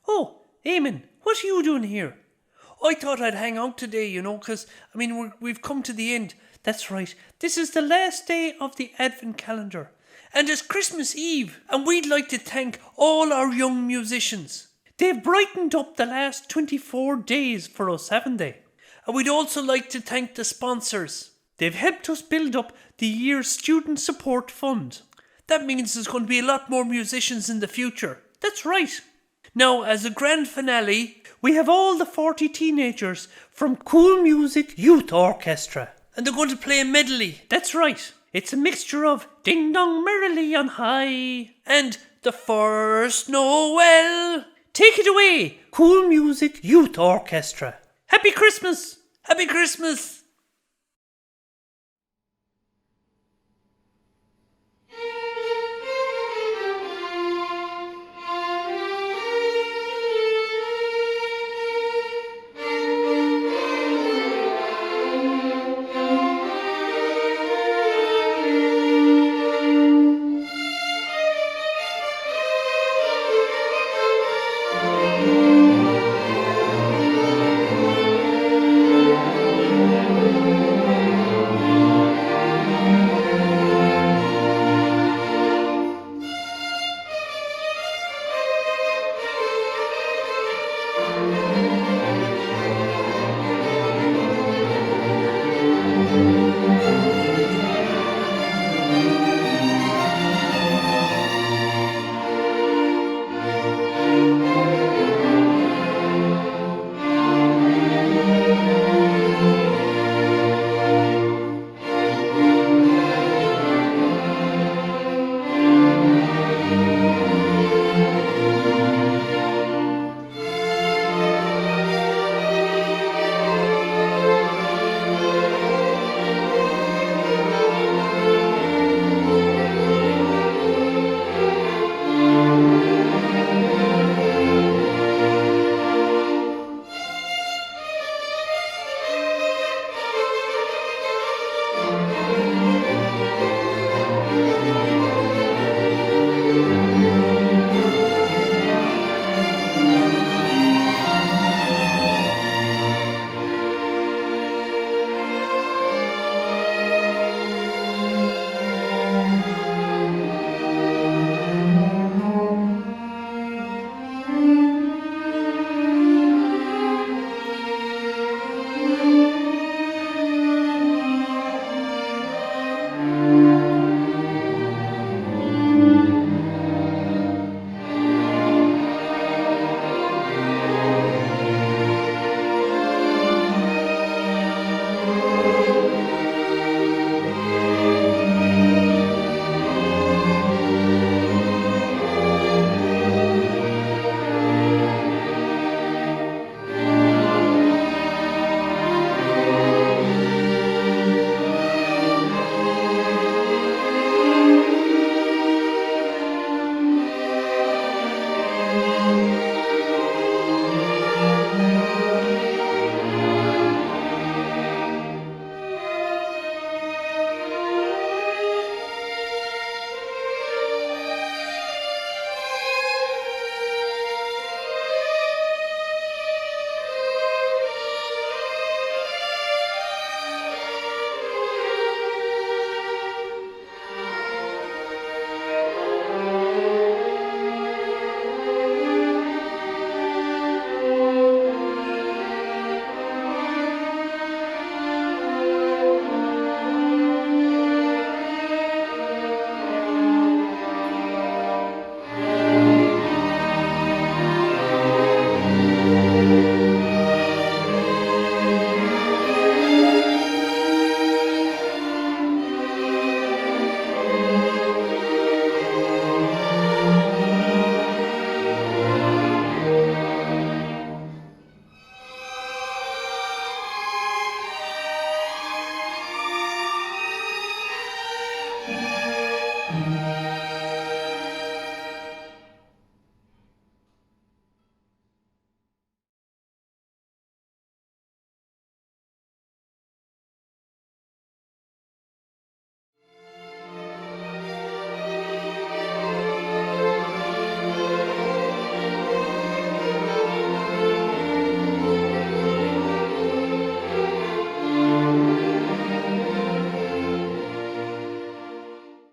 Oh, Eamon, what are you doing here? I thought I'd hang out today, because, we've come to the end. That's right. This is the last day of the Advent calendar. And it's Christmas Eve, and we'd like to thank all our young musicians. They've brightened up the last 24 days for us, haven't they? And we'd also like to thank the sponsors. They've helped us build up the year's Student Support Fund. That means there's going to be a lot more musicians in the future. That's right. Now, as a grand finale, we have all the 40 teenagers from Cool Music Youth Orchestra. And they're going to play a medley. That's right. It's a mixture of Ding Dong Merrily on High and The First Noel. Take it away, Cool Music Youth Orchestra. Happy Christmas! Happy Christmas!